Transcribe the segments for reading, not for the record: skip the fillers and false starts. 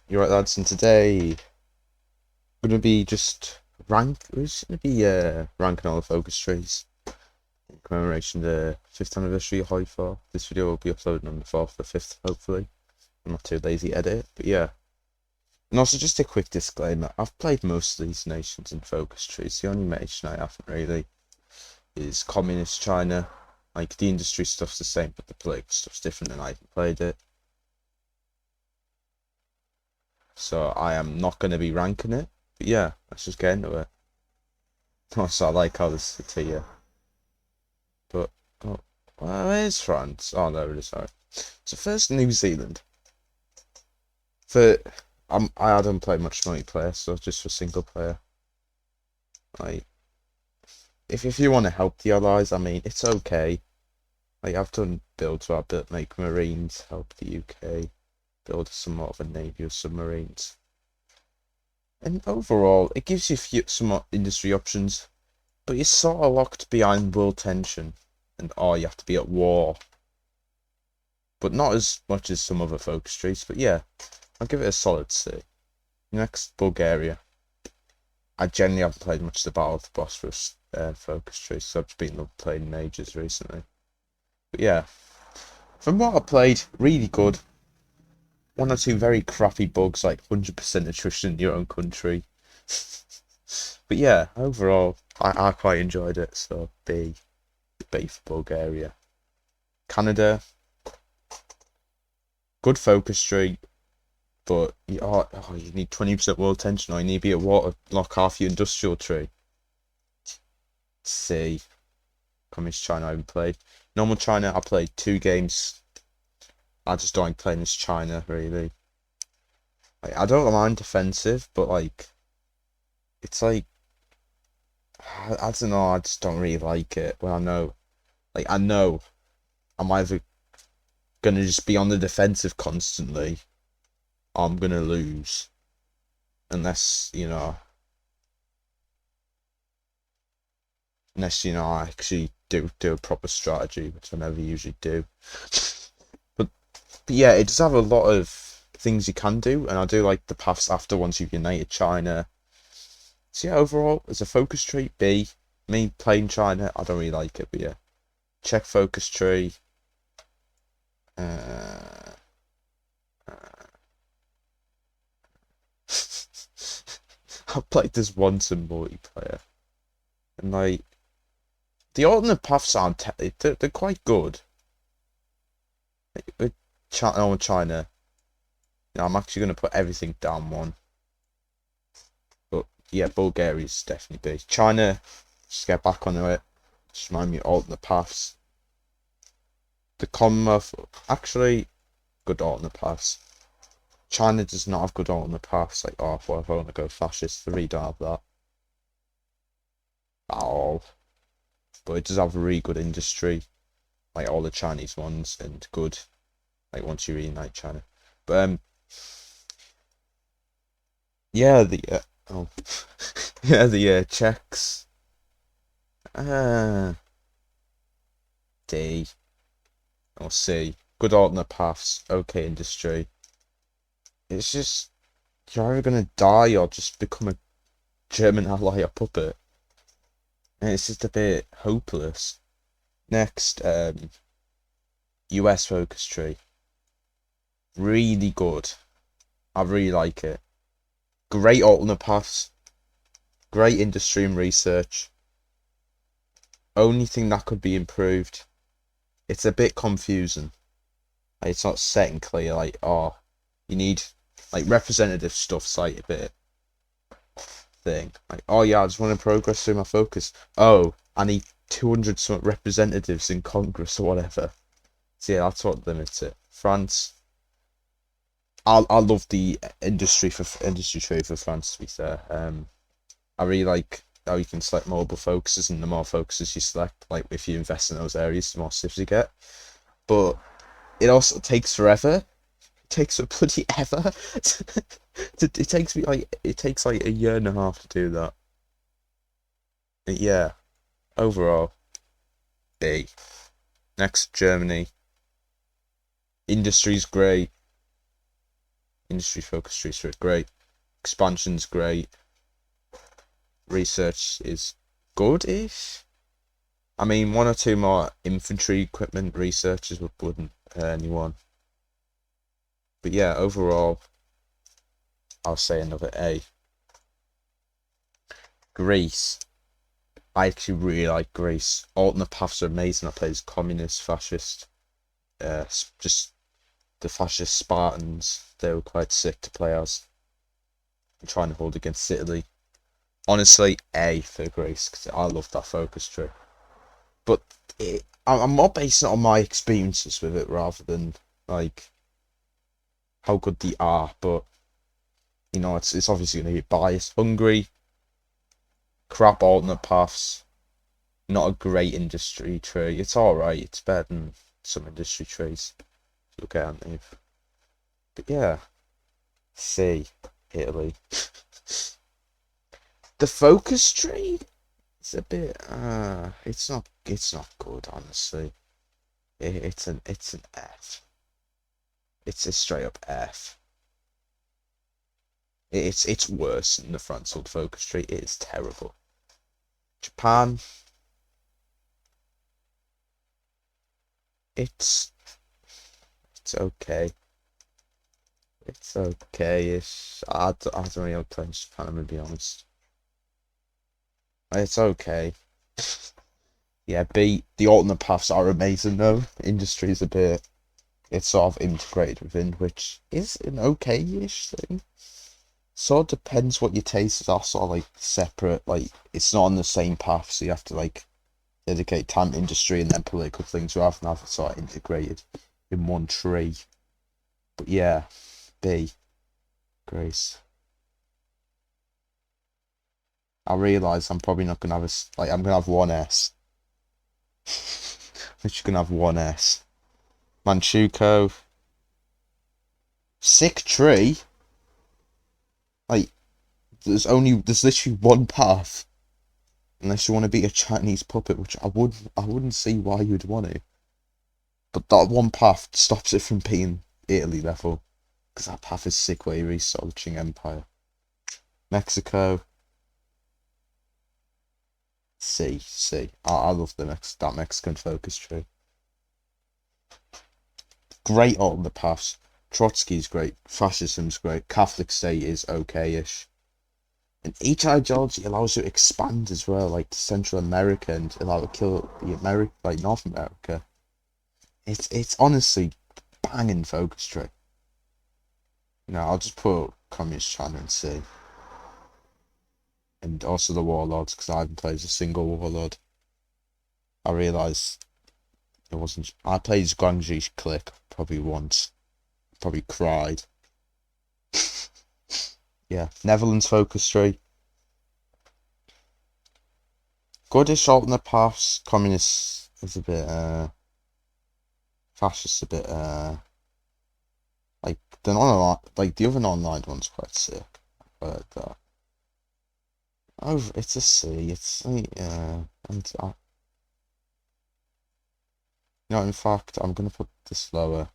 You're right, lads, and today we're gonna be just ranking all the focus trees in commemoration of the 5th anniversary of HOI4. This video will be uploaded on the 4th or 5th, hopefully. I'm not too lazy to edit it, but yeah. And also just a quick disclaimer, I've played most of these nations in focus trees. The only nation I haven't really is communist China. Like, the industry stuff's the same, but the political stuff's different and I haven't played it. So I am not going to be ranking it. But yeah, let's just get into it. Also, I like how this is here. But, oh, where's France? Oh, there it is, sorry. So first, New Zealand. For, I hadn't played much multiplayer, so just for single player. Like, if you want to help the allies, I mean, it's okay. Like, I've done builds where I built, make Marines, help the UK, build somewhat of a navy of submarines. And overall, it gives you some industry options, but you're sort of locked behind world tension, and you have to be at war. But not as much as some other focus trees, but yeah, I'll give it a solid C. Next, Bulgaria. I generally haven't played much of the Battle of the Bosphorus focus tree, so I've just been playing majors recently. But yeah, from what I played, really good. One or two very crappy bugs, like 100% attrition in your own country. But yeah, overall, I quite enjoyed it, so B for Bulgaria. Canada, good focus tree, but you need 20% world tension, or you need to be at war to lock half your industrial tree. C. Communist China I haven't played. Normal China, I played 2 games. I just don't like playing as China, really. Like, I don't mind defensive, but like, it's like, I don't know, I just don't really like it. Well, I know I'm either gonna just be on the defensive constantly, or I'm gonna lose. Unless, I actually do a proper strategy, which I never usually do. But yeah, it does have a lot of things you can do, and I do like the paths after once you've united China. So yeah, overall, as a focus tree, B. Me playing China, I don't really like it, but yeah. Czech focus tree. I've played this once in multiplayer, and like, the alternate paths aren't they're quite good. Like, with China, I'm actually going to put everything down one. But yeah, Bulgaria's definitely B. China, just get back onto it. Just remind me of alternate paths. The Commonwealth, actually, good alternate paths. China does not have good alternate paths. Like, if I want to go fascist, the really don't have that at all. But it does have a really good industry, like all the Chinese ones, and good, like, once you reunite China. But yeah, yeah, the Czechs. D or C. Good alternate paths, okay industry. It's just, you're either gonna die or just become a German ally or puppet. And it's just a bit hopeless. Next, US focus tree. Really good. I really like it. Great alternate paths. Great industry and research. Only thing that could be improved, it's a bit confusing. Like, it's not set and clear. Like, you need, like, representative stuff's like a bit thing. Like, yeah, I just want to progress through my focus. I need 200 some representatives in Congress or whatever. So yeah, that's what limits it. France, I love the industry trade for France, to be fair. I really like how you can select multiple focuses, and the more focuses you select, like, if you invest in those areas, the more civs you get. But it also takes forever. It takes a bloody ever. It takes like a year and a half to do that. But yeah, overall, B. Next, Germany. Industry's great. Industry focus trees are great. Expansion's great. Research is good-ish. I mean, one or two more infantry equipment researchers wouldn't hurt anyone. But yeah, overall, I'll say another A. Greece. I actually really like Greece. Alternate paths are amazing. I play as communist, fascist. Just the fascist Spartans. They were quite sick to play as. I'm trying to hold against Italy. Honestly, A for Greece, because I love that focus tree. But I'm more basing it on my experiences with it rather than like how good they are. But you know, it's obviously going to be biased. Hungary, crap alternate paths. Not a great industry tree. It's alright. It's better than some industry trees. Look at it. But yeah, C, Italy. The focus tree. It's a bit. It's not good, honestly. It's an F. It's a straight up F. It's worse than the frontal focus tree. It is terrible. Japan. It's okay. It's okay-ish. I don't really play Japan, I'm gonna be honest. It's okay. Yeah, B. The alternate paths are amazing though. Industry is a bit. It's sort of integrated within, which is an okay-ish thing. Sort of depends what your tastes are. Sort of like separate. Like it's not on the same path, so you have to like dedicate time to industry and then political things rather than have it sort of integrated in one tree. But yeah, B. Grace. I realise I'm probably not gonna have I'm gonna have one S. I'm just gonna have one S. Manchukuo. Sick tree. Like there's literally one path. Unless you want to be a Chinese puppet, which I wouldn't see why you'd want to. But that one path stops it from being Italy level. Because that path is sick where you restart the Qing Empire. Mexico. C. I love that Mexican focus tree. Great on the paths. Trotsky's great. Fascism's great. Catholic state is okay-ish. And each ideology allows you to expand as well, like to Central America and allow to kill the North America. It's honestly banging focus tree. You know, I'll just put Communist China and C. And also the Warlords, because I haven't played a single Warlord. I realised it wasn't. I played Guangxi Click probably once. Probably cried. Yeah, Netherlands focus tree. Goodish alternate paths. Communist is a bit fascist a bit like the non like the other non-aligned one's quite sick. But oh, it's a C. It's and in fact, I'm gonna put this lower.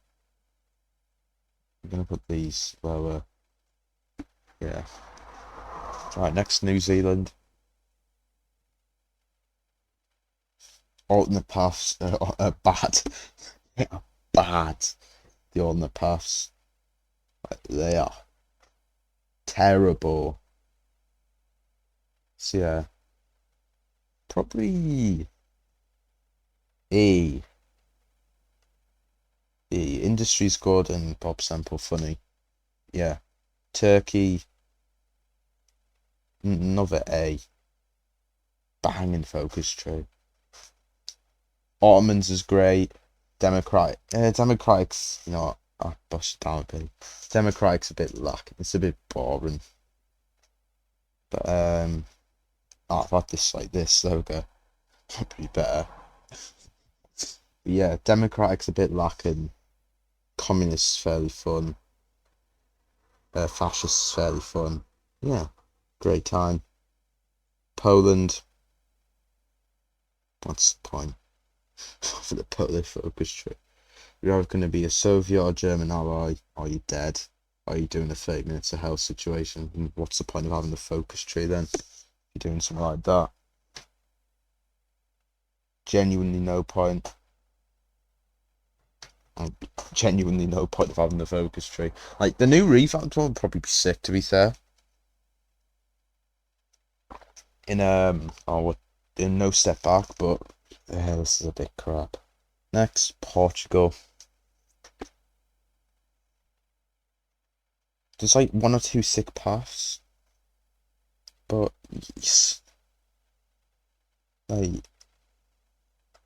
I'm gonna put these lower. Yeah. Right, next New Zealand. Alternate paths are bad. Bad. The alternate paths. They are terrible. So yeah. Probably E. E. Industry's good and Bob Sample funny. Yeah. Turkey. Another A. Banging focus tree. Ottomans is great. Democrats, you know, I bust it down a bit. Democrats a bit lacking. It's a bit boring. But I've had this like this logo. Probably better. But yeah, Democrats a bit lacking. Communists fairly fun. Fascists fairly fun. Yeah, great time. Poland. What's the point? For the Polish focus tree. You're either going to be a Soviet or German ally, or you're dead. are you doing a 30 minutes of hell situation? And what's the point of having the focus tree then? If you're doing something like that. Genuinely no point. Genuinely no point of having the focus tree. Like, the new revamped one would probably be sick, to be fair. In, in No Step Back, but yeah, this is a bit crap. Next, Portugal. There's like 1 or 2 sick paths, but yes, like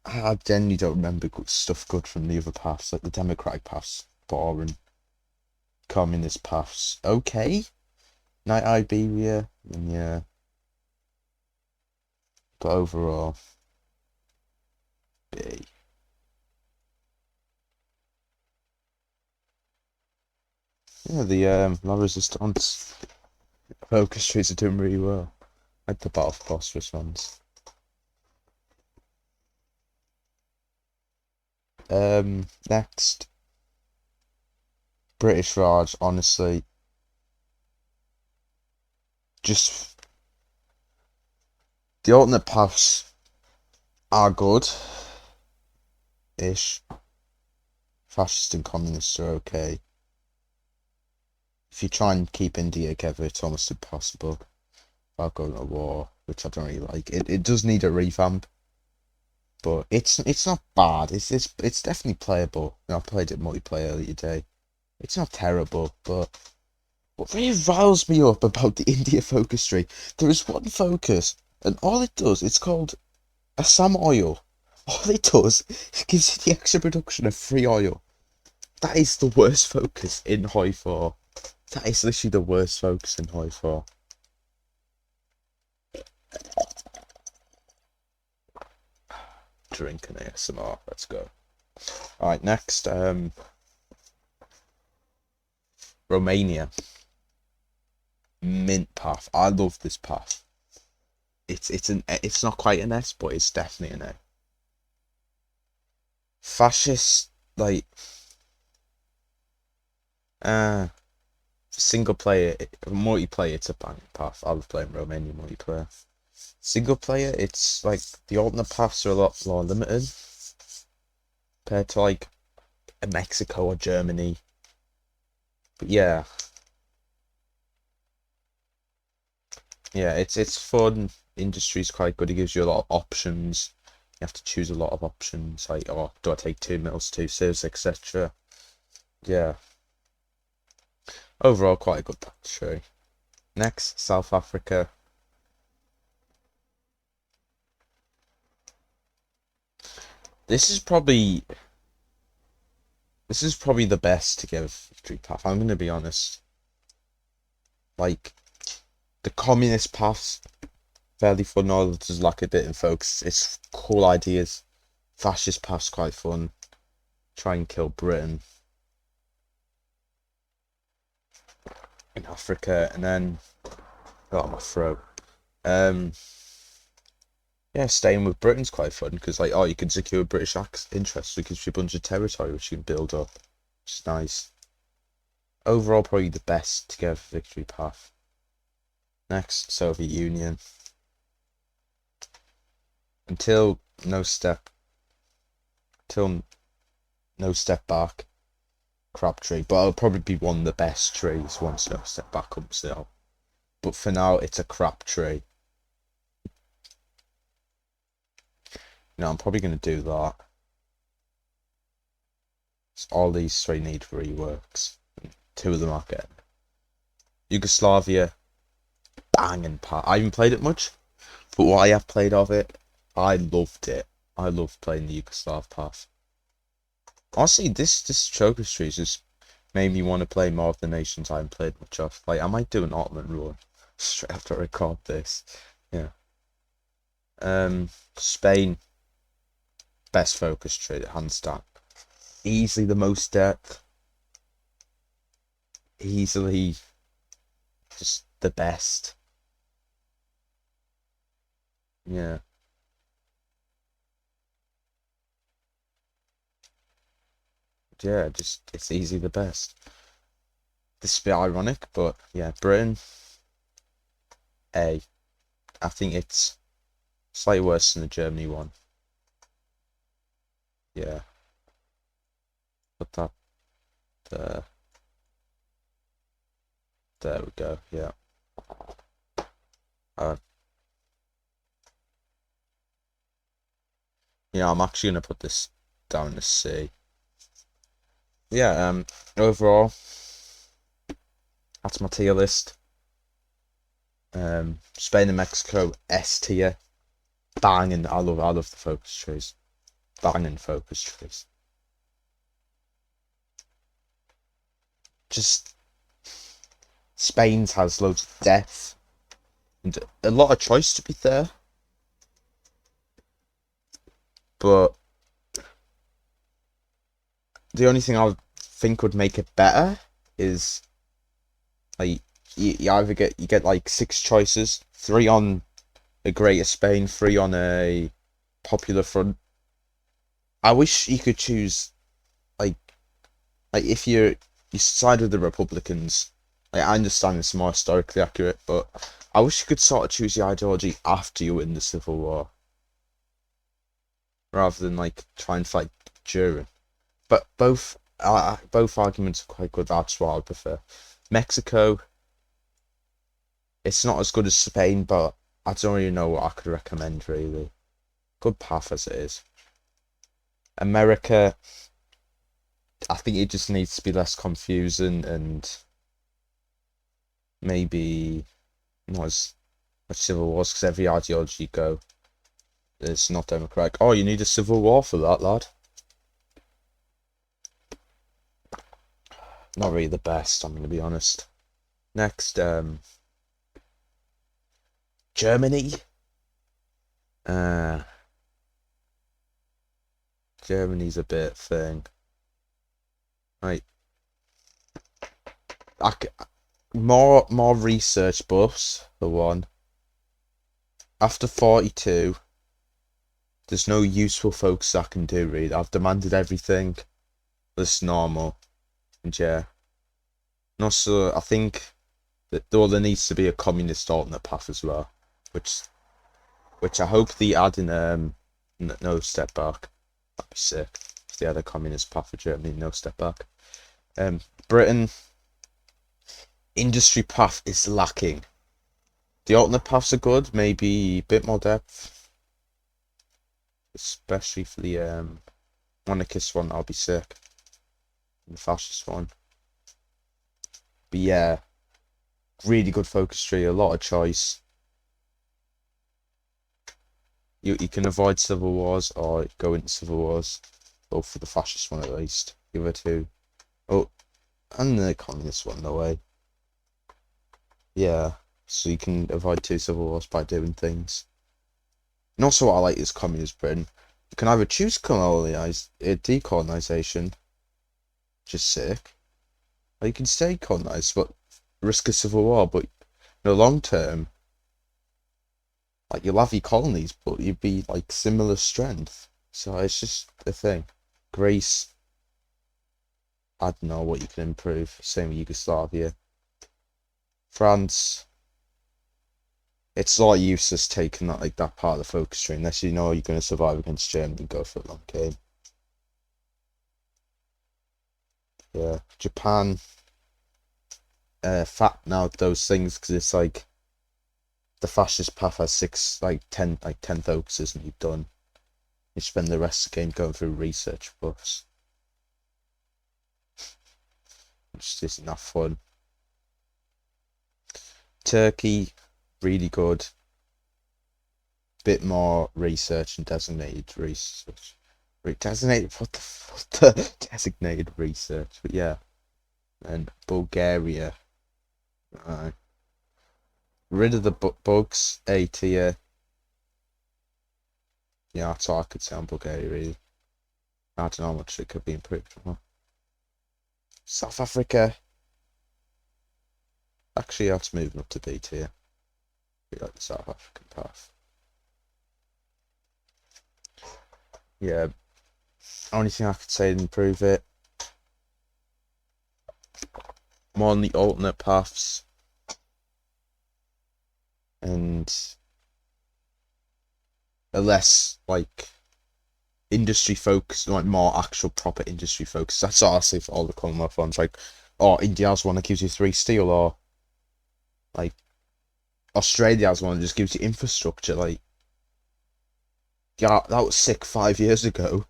I genuinely don't remember stuff good from the other paths. Like the democratic paths, boring. Communist paths, okay. Night Iberia, and yeah, but overall, B. Yeah, the La Resistance focus trees are doing really well. Like the Battle of Phosphorus ones. Next, British Raj. Honestly, just the alternate paths are good-ish. Fascist and communists are okay. If you try and keep India together, it's almost impossible without going to war, which I don't really like. It does need a revamp, but it's not bad. It's definitely playable. I played it multiplayer earlier today. It's not terrible, but what really riles me up about the India focus tree, there is one focus, and all it does, it's called Assam oil. All it does, it gives you the extra production of free oil. That is the worst focus in HOI4. That is literally the worst focus in HOI4. Drink an ASMR. Let's go. Alright, next, Romania. Mint path. I love this path. It's not quite an S, but it's definitely an A. Fascist, like, single player, multiplayer, it's a bang path. I love playing Romania multiplayer. Single player, it's like the alternate paths are a lot more limited compared to like a Mexico or Germany. But yeah, it's fun. Industry's quite good. It gives you a lot of options. You have to choose a lot of options, like, oh, do I take 2 mils, 2 civs, etc. Yeah. Overall, quite a good country. Next, South Africa. This is probably the best to give victory path. I'm gonna be honest. Like, the communist paths, fairly fun. All does lack a bit in focus. It's cool ideas. Fascist paths quite fun. Try and kill Britain in Africa, and then got my throat. Yeah, staying with Britain's quite fun because, like, oh, you can secure British interests. It gives you a bunch of territory which you can build up, which is nice. Overall, probably the best to give victory path. Next, Soviet Union. Until no step back, crap tree. But it'll probably be one of the best trees once no step back comes out. But for now, it's a crap tree. I'm probably going to do that. So all these 3 need reworks. 2 of them are getting. Yugoslavia, banging part. I haven't played it much, but what I have played of it, I loved it. I loved playing the Yugoslav path. Honestly, this Choker Street just made me want to play more of the nations I haven't played much of. Like, I might do an Ottoman run straight after I record this. Yeah. Spain, best focus tree, hands down. Easily the most depth. Easily just the best. Yeah. Yeah, just, it's easily the best. This is a bit ironic, but yeah, Britain, A. I think it's slightly worse than the Germany one. Yeah. Put that there. There we go, yeah. Yeah, I'm actually going to put this down to C. Yeah, overall, that's my tier list. Spain and Mexico, S tier. Banging, I love the focus trees. Banging focus trees. Just, Spain's has loads of depth. And a lot of choice, to be fair. But the only thing I would think would make it better is like you either get like 6 choices, 3 on a Greater Spain, 3 on a Popular Front. I wish you could choose like if you side with the Republicans. Like, I understand it's more historically accurate, but I wish you could sort of choose your ideology after you win the Civil War, rather than like try and fight during. But both arguments are quite good. That's what I prefer. Mexico, it's not as good as Spain, but I don't really know what I could recommend, really. Good path as it is. America, I think it just needs to be less confusing and maybe not as much civil wars, because every ideology you go, it's not democratic. Oh, you need a civil war for that, lad. Not really the best, I'm going to be honest. Next, Germany. Germany's a bit thing. Right. More research buffs, for one. After 42, there's no useful focus I can do, really. I've demanded everything that's normal. And yeah. And also, I think that there needs to be a communist alternate path as well. Which I hope they add in No Step Back. That'd be sick. If they had a communist path for Germany, No Step Back. Britain, industry path is lacking. The alternate paths are good, maybe a bit more depth. Especially for the monarchist one, I'll be sick. And the fascist one. But yeah, really good focus tree, a lot of choice. You can avoid civil wars or go into civil wars. Go for the fascist one at least. The other two. Oh, and the communist one, no way. Yeah, so you can avoid 2 civil wars by doing things. And also what I like is communist Britain. You can either choose decolonization, which is sick, or you can stay colonized, but risk a civil war, but in the long term, like, you'll have your colonies, but you'd be like similar strength. So it's just a thing. Greece, I don't know what you can improve. Same with Yugoslavia. France, it's a lot useless taking that part of the focus tree unless you know you're going to survive against Germany and go for a long game. Yeah, Japan, fat now those things, because it's like the fascist path has 10 focuses and you've done. You spend the rest of the game going through research books. Which isn't enough fun. Turkey, really good. Bit more research and designated research. Designated, what the designated research, but yeah. And Bulgaria. Rid of the bugs, A tier. Yeah, that's all I could say on Bulgaria, really. I don't know how much it could be improved on. South Africa. Actually, that's moving up to B tier. We like the South African path. Yeah. Only thing I could say to improve it. more on the alternate paths and a less like industry focus, like more actual proper industry focus. That's what I say for all the Commonwealth ones. Like, oh, India has one that gives you 3 steel, or like Australia has one that just gives you infrastructure. Like, yeah, that was sick 5 years ago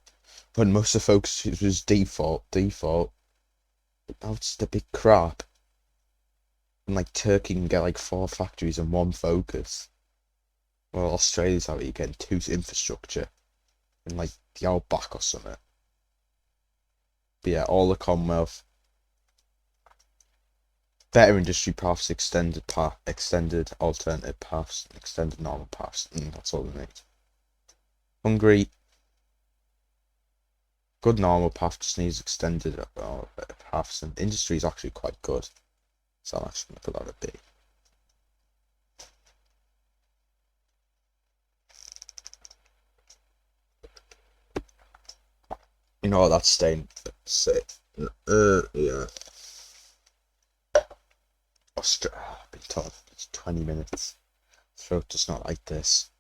when most of the focus was default. Now it's the big crap. And like Turkey can get like 4 factories and 1 focus. Well, Australia's how you get 2 infrastructure in like the outback or something. But yeah, all the Commonwealth. Better industry paths, extended alternative paths, extended normal paths. That's all they need. Hungary. Good normal path, just needs extended paths, and industry is actually quite good. So I'm actually going to put that at B. You know what, that's staying. Yeah. I've been told it's 20 minutes. Throat does not like this.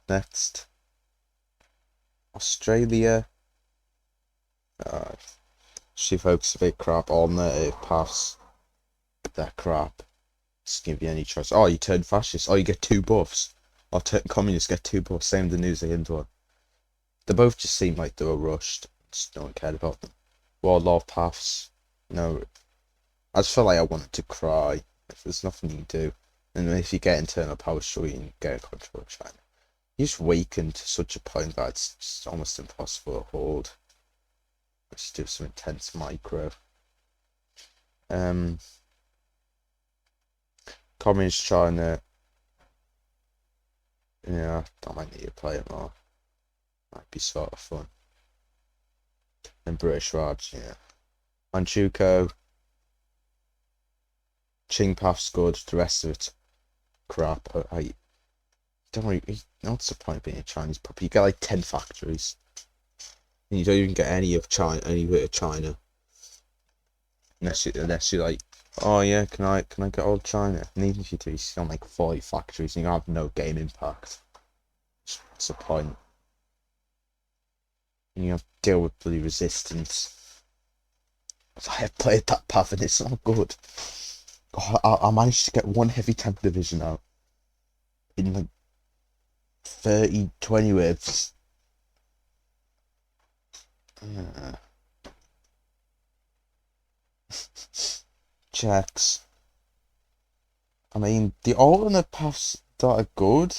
Next. Australia. She focus a bit crap. Alternative paths. They're crap. Just give you any choice. Oh, you turn fascist. Oh, you get 2 buffs. Or turn communist, get 2 buffs. Same with the New Zealand one. They both just seem like they were rushed. Just no one cared about them. Warlord paths. No. I just felt like I wanted to cry. If there's nothing you can do. And if you get internal power struggle, you can get control of China. You just weaken to such a point that it's just almost impossible to hold. Let's do some intense micro. Communist China. Yeah, I might need to play it more. Might be sort of fun. And British Raj, yeah. Manchukuo. Qing Path's good, the rest of it's crap. I don't really. What's the point of being a Chinese puppy? You get like 10 factories. And you don't even get any of China, any bit of China. Unless you're like, oh yeah, can I get all China? And even if you do, you still make 40 factories and you have no game impact. What's the point? And you have to deal with bloody resistance. I have played that path and it's not good. I managed to get 1 heavy tank division out in like 20 waves. Checks. I mean, the alternate paths that are good.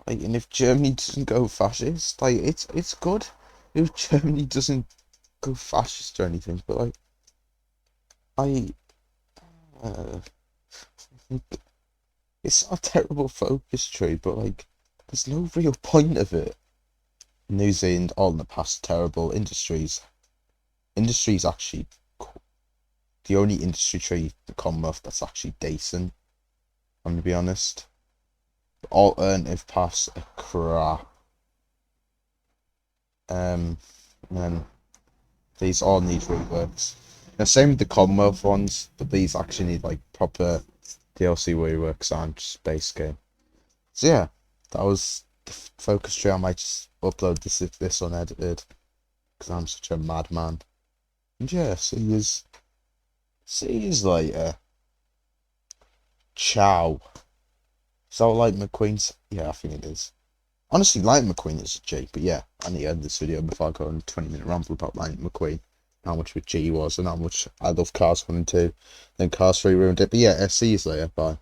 Like, and if Germany doesn't go fascist, like it's good. If Germany doesn't go fascist or anything, but like, it's not a terrible focus tree, but like, there's no real point of it. New Zealand, all in the past, terrible. Industries actually the only industry tree, the Commonwealth, that's actually decent. I'm gonna be honest. Alternative paths are crap. And then these all need reworks. Now, same with the Commonwealth ones, but these actually need like proper DLC reworks and just base game. So yeah, that was the focus tree. I might just upload this unedited because I'm such a madman. And yeah, see yous later. Ciao. Is that what Lightning McQueen's? Yeah, I think it is. Honestly, Lightning McQueen is a G, but yeah, I need to end this video before I go on a 20-minute ramble about Lightning McQueen. How much of a G he was and how much I love Cars 1 and 2. Then Cars 3 ruined it. But yeah, see you later. Bye.